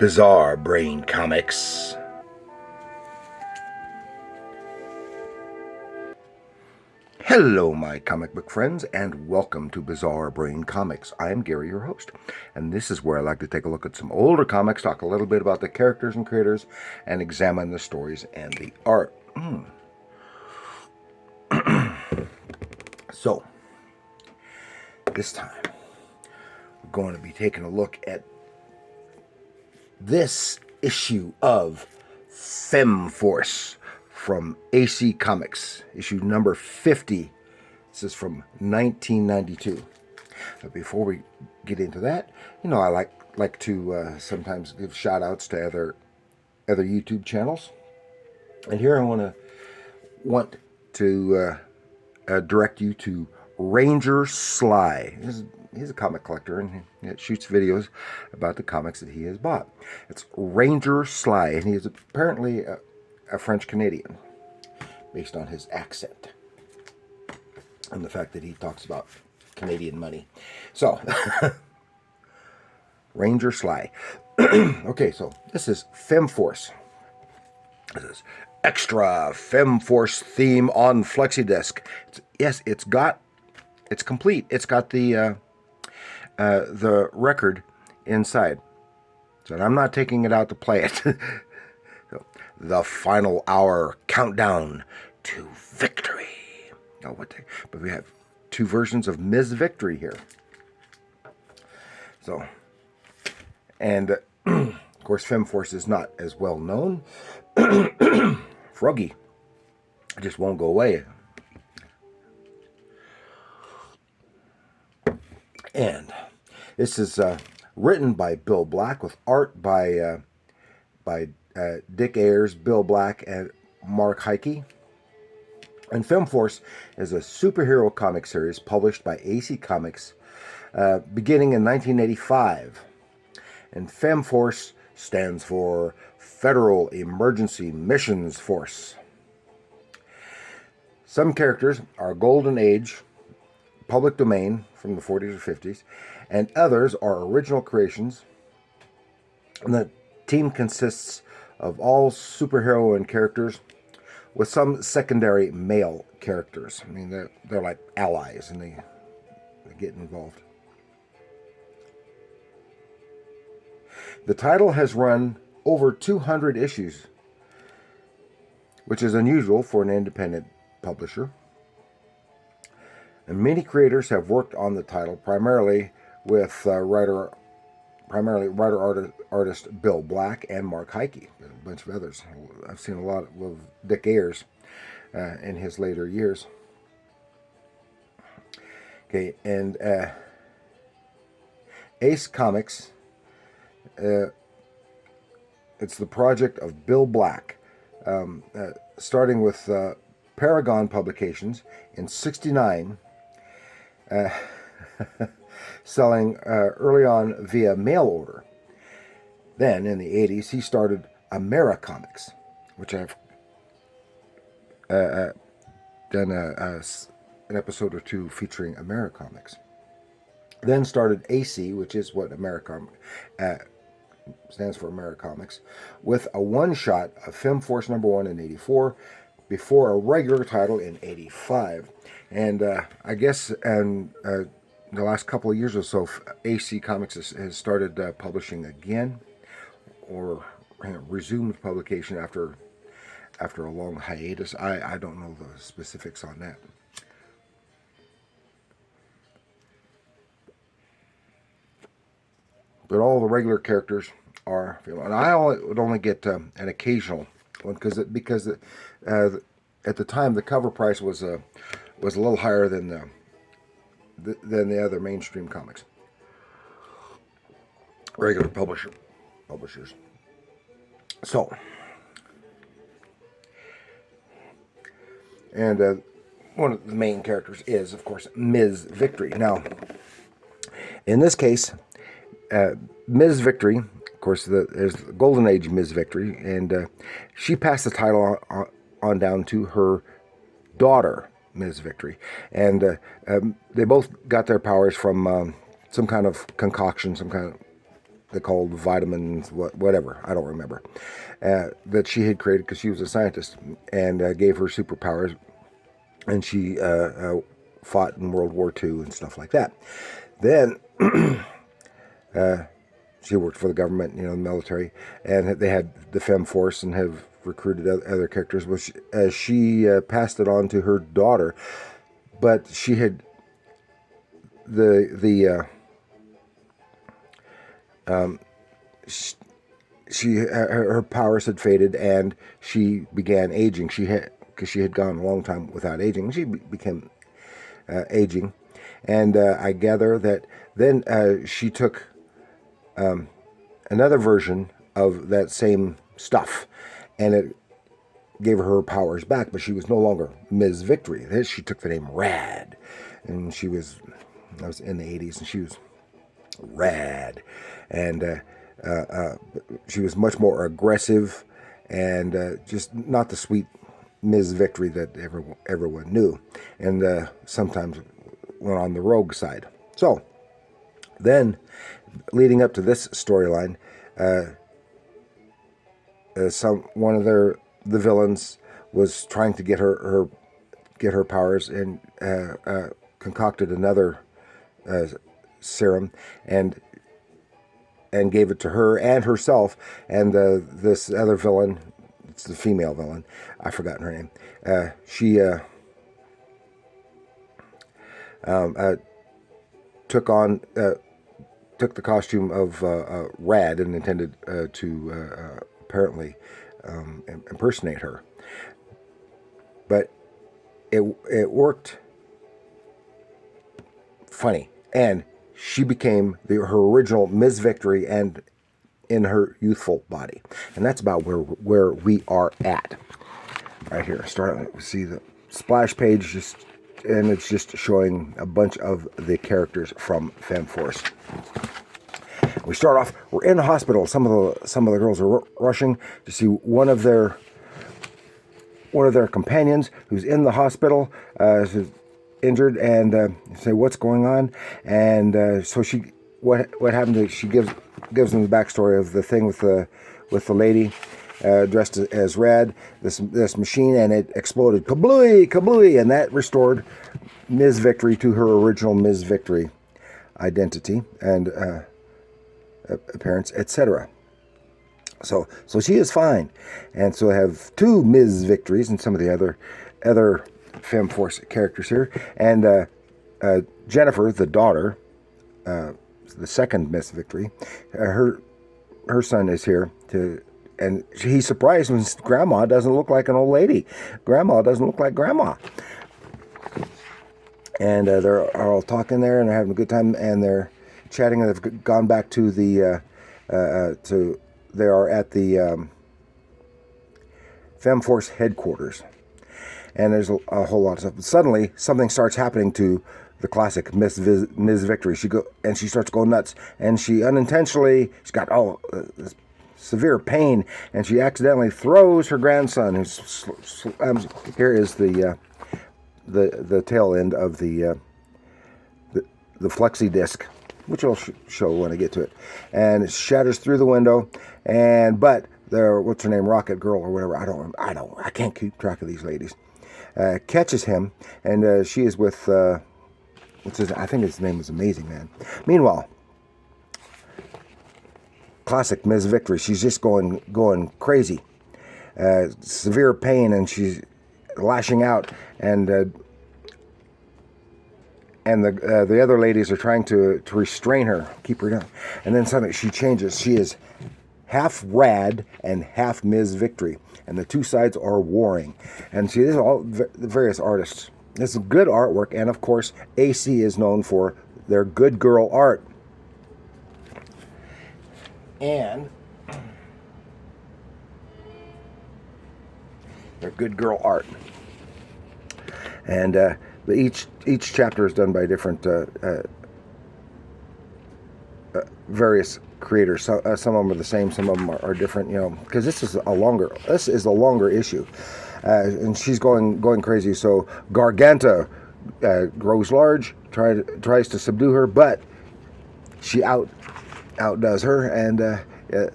Bizarre Brain Comics. Hello, my comic book friends, and welcome to Bizarre Brain Comics. I am Gary, your host, and this is where I like to take a look at some older comics, talk a little bit about the characters and creators, and examine the stories and the art. So, this time, we're going to be taking a look at this issue of Femforce from AC Comics, issue number 50. This is from 1992. But before we get into that, I like to sometimes give shout outs to other YouTube channels. And here I want to direct you to Ranger Sly. He's a comic collector, and he shoots videos about the comics that he has bought. It's Ranger Sly, and he is apparently a French-Canadian, based on his accent and the fact that he talks about Canadian money. So, Ranger Sly. Okay, so this is Femforce. This is extra Femforce theme on FlexiDisc. It's complete. It's got the record inside. So I'm not taking it out to play it. So, the final hour countdown to victory. But we have two versions of Ms. Victory here. So, and of course, Femforce is not as well known. Froggy. It just won't go away. And this is written by Bill Black with art by Dick Ayers, Bill Black, and Mark Hickey. And Femforce is a superhero comic series published by AC Comics beginning in 1985. And Femforce stands for Federal Emergency Missions Force. Some characters are Golden Age, public domain from the 40s or 50s, and others are original creations. And the team consists of all superhero and characters with some secondary male characters. I mean, they're like allies, and they get involved. The title has run over 200 issues, which is unusual for an independent publisher. And many creators have worked on the title, primarily with writer-artist Bill Black and Mark Hickey, and a bunch of others. I've seen a lot of Dick Ayers in his later years. Okay, and Ace Comics, it's the project of Bill Black, starting with Paragon Publications in '69, selling early on via mail order. Then, in the 80s, he started AmeriComics, which I've done an episode or two featuring AmeriComics. Then started AC, which is what AmeriComics stands for, AmeriComics, with a one-shot of Femforce #1 in '84, before a regular title in '85. And I guess the last couple of years or so, AC Comics has started publishing again, or resumed publication after a long hiatus. I don't know the specifics on that. But all the regular characters are female. And I would only get an occasional one because at the time the cover price was a little higher than the other mainstream comics, regular publishers. So, and one of the main characters is, of course, Ms. Victory. Now, in this case, Ms. Victory, of course, there's the Golden Age Ms. Victory, and she passed the title on down to her daughter, Ms. Victory. And they both got their powers from some kind of concoction, some kind of, they called vitamins, whatever, I don't remember, that she had created because she was a scientist, and gave her superpowers, and she fought in World War II and stuff like that. Then she worked for the government, the military, and they had the Femforce and have recruited other characters. Well, she passed it on to her daughter, but she had her powers had faded, and she began aging. Because she had gone a long time without aging. She became aging, and I gather that then she took another version of that same stuff, and it gave her powers back. But she was no longer Ms. Victory. She took the name Rad, and I was in the 80s, and she was Rad, and she was much more aggressive, and just not the sweet Ms. Victory that everyone knew, and sometimes went on the rogue side. So then, leading up to this storyline, one of the villains was trying to get her powers, and concocted another serum, and gave it to her and herself, and this other villain, it's the female villain, I've forgotten her name, she took the costume of Rad, and intended to apparently impersonate her. But it worked funny, and she became her original Ms. Victory, and in her youthful body. And that's about where we are at right here. See the splash page, and it's just showing a bunch of the characters from Femforce. We start off, we're in the hospital. Some of the girls are rushing to see one of their companions who's in the hospital, who's injured, and say, what's going on? And so what happened is she gives them the backstory of the thing with the lady dressed as Rad, this machine, and it exploded, kablooey, kablooey, and that restored Ms. Victory to her original Ms. Victory identity and appearance, etc. So she is fine, and so I have two Ms. Victories and some of the other Femforce characters here, and Jennifer, the daughter, the second Miss Victory, her son is here and he's surprised when Grandma doesn't look like an old lady. Grandma doesn't look like Grandma. And they're all talking there, and they're having a good time, and they're chatting, and they've gone back to they are at the Femforce headquarters. And there's a whole lot of stuff. But suddenly, something starts happening to the classic Ms. Victory. She starts going nuts, and she's got this severe pain, and she accidentally throws her grandson. Here is the tail end of the flexi disc, which I'll show when I get to it, and it shatters through the window. But what's her name, Rocket Girl or whatever? I can't keep track of these ladies. Catches him, and she is with I think his name is Amazing Man. Meanwhile, classic Ms. Victory, she's just going crazy, severe pain, and she's lashing out, and the other ladies are trying to restrain her, keep her down, and then suddenly she changes. She is half Rad and half Ms. Victory, and the two sides are warring. And see, this is all the various artists. This is good artwork, and of course, AC is known for their good girl art. And their good girl art. And each chapter is done by different various creators. Some of them are the same, some of them are different, because this is a longer issue. and she's going crazy. So Garganta grows large, tries to subdue her, but she outdoes her. And the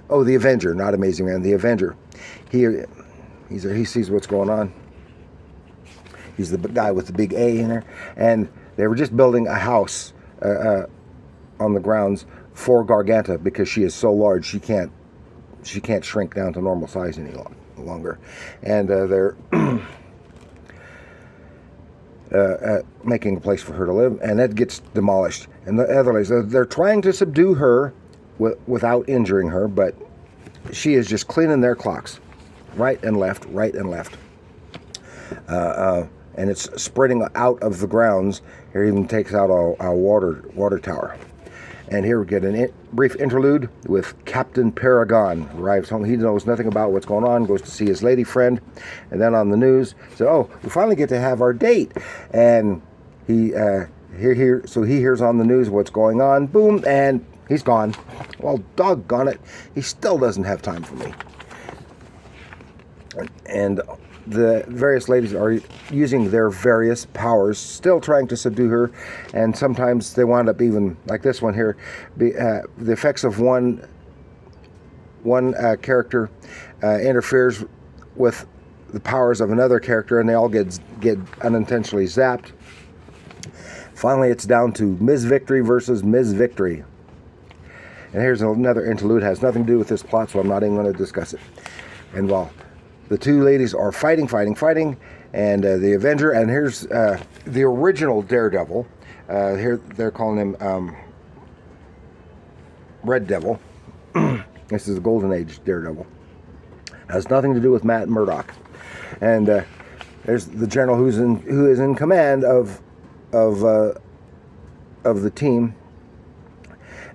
Avenger, not Amazing Man, the Avenger. He sees what's going on. He's the guy with the big A in there, and they were just building a house on the grounds for Garganta because she is so large she can't shrink down to normal size any longer, and they're making a place for her to live, and that gets demolished. And the other ladies, they're trying to subdue her without injuring her, but she is just cleaning their clocks, right and left, and it's spreading out of the grounds. Here even takes out a water tower. And here we get a brief interlude with Captain Paragon. Arrives home. He knows nothing about what's going on, goes to see his lady friend, and then on the news, said, "Oh, we finally get to have our date." And he hears on the news what's going on. Boom, and he's gone. Well, doggone it, he still doesn't have time for me. And the various ladies are using their various powers, still trying to subdue her, and sometimes they wind up even, like this one here, the effects of one character interferes with the powers of another character, and they all get unintentionally zapped. Finally, it's down to Ms. Victory versus Ms. Victory. And here's another interlude. It has nothing to do with this plot, so I'm not even going to discuss it. And while the two ladies are fighting, and the Avenger, and here's the original Daredevil. Here they're calling him Red Devil. This is the Golden Age Daredevil. Has nothing to do with Matt Murdock. And there's the general who is in command of the team.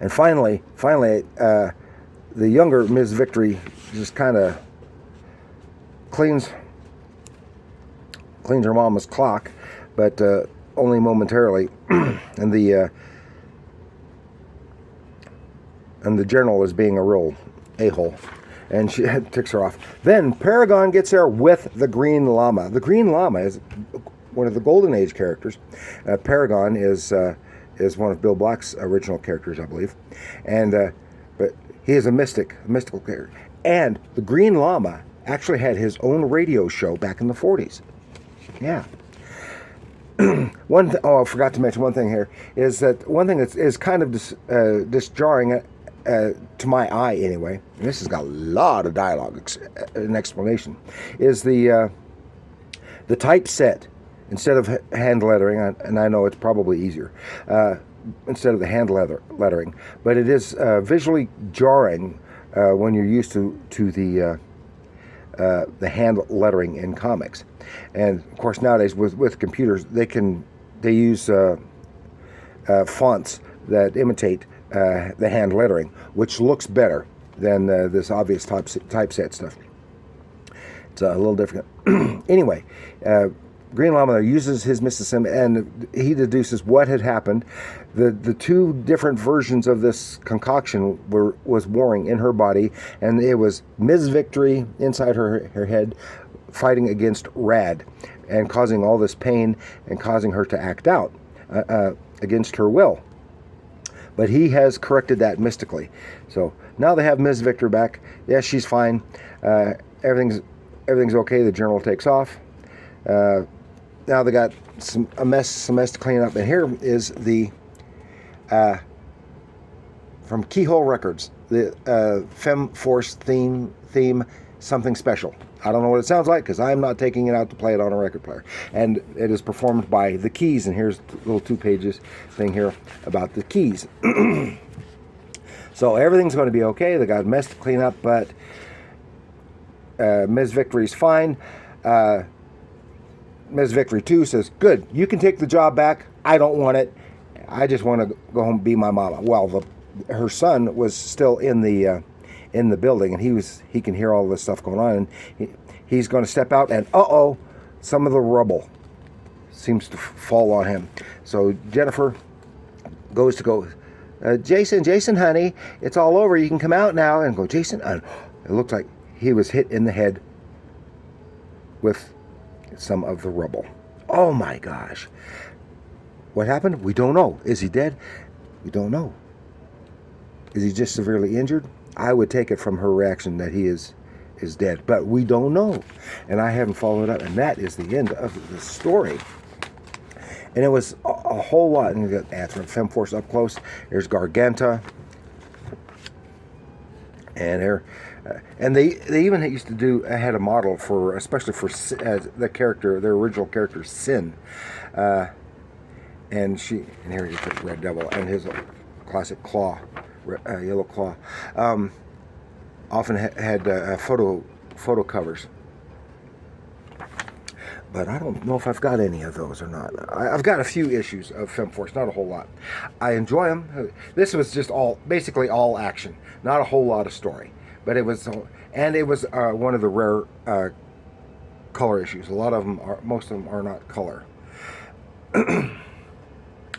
And finally, the younger Ms. Victory just kind of cleans her mama's clock, but only momentarily. and the general is being a real a-hole, and she ticks her off. Then Paragon gets there with the Green Llama. The Green Llama is one of the Golden Age characters. Paragon is one of Bill Black's original characters, I believe, and but he is a mystical character. And the Green Llama actually had his own radio show back in the 40s. Yeah. I forgot to mention one thing here, is that one thing that is kind of disjarring to my eye anyway, and this has got a lot of dialogue and explanation, is the typeset. Instead of hand lettering, and I know it's probably easier, instead of the hand lettering, but it is visually jarring when you're used to the hand lettering in comics. And of course nowadays with computers they use fonts that imitate the hand lettering, which looks better than this obvious typeset stuff. It's a little different. Anyway, Green Llama uses his mysticism, and he deduces what had happened. The two different versions of this concoction was warring in her body, and it was Ms. Victory inside her head fighting against Rad and causing all this pain and causing her to act out against her will. But he has corrected that mystically. So now they have Ms. Victory back. Yes, she's fine. Everything's okay. The journal takes off. Now they got some mess to clean up, and here is the from Keyhole Records, the Femforce theme, Something Special. I don't know what it sounds like because I'm not taking it out to play it on a record player. And it is performed by the Keys, and here's the little 2 pages thing here about the Keys. So everything's going to be okay. They got a mess to clean up, but Ms. Victory's fine. Ms. Victory 2 says, "Good, you can take the job back. I don't want it. I just want to go home and be my mama." Well, her son was still in the building, and he can hear all this stuff going on, and he's going to step out, and some of the rubble seems to fall on him. So Jennifer goes to go, Jason, honey, it's all over. You can come out now. And go, Jason. It looked like he was hit in the head with some of the rubble. Oh my gosh. What happened? We don't know. Is he dead? We don't know. Is he just severely injured? I would take it from her reaction that he is dead, but we don't know. And I haven't followed up, and that is the end of the story. And it was a whole lot. And you got Answer Femforce up close. There's Garganta. And here, and they even used to do. I had a model for, especially for the character, their original character, Sin, and here you put Red Devil and his classic claw, yellow claw. Often had photo covers, but I don't know if I've got any of those or not. I've got a few issues of Femforce, not a whole lot. I enjoy them. This was just basically all action, not a whole lot of story. But it was one of the rare color issues. Most of them are not color.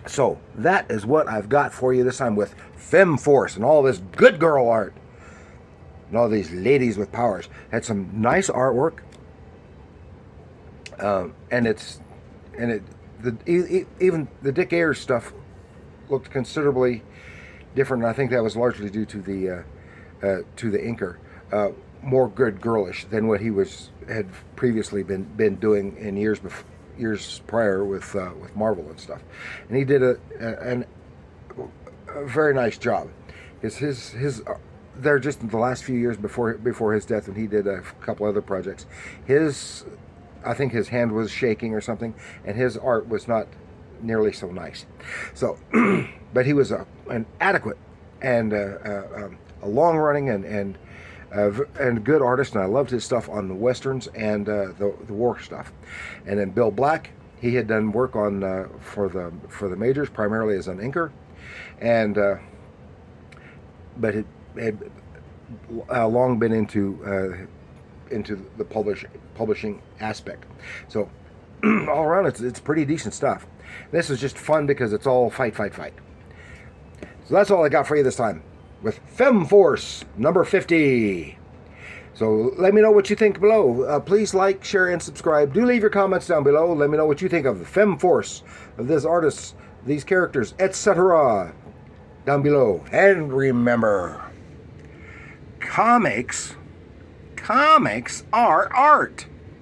So that is what I've got for you this time with Femforce and all this good girl art and all these ladies with powers. Had some nice artwork. Even the Dick Ayers stuff looked considerably different. And I think that was largely due to the inker, more good girlish than what he had previously been doing in years prior with Marvel and stuff. And he did a very nice job. They're just in the last few years before his death, and he did a couple other projects. I think his hand was shaking or something, and his art was not nearly so nice. So, but he was an adequate and a long-running and good artist, and I loved his stuff on the westerns and the war stuff. And then Bill Black, he had done work on for the majors primarily as an inker, and but it had long been into the publishing aspect. So all around, it's pretty decent stuff. This is just fun because it's all fight. So that's all I got for you this time with Femforce number 50. So let me know what you think below. Please like, share, and subscribe. Do leave your comments down below. Let me know what you think of the Femforce, of this artist, these characters, etc. down below. And remember, comics are art.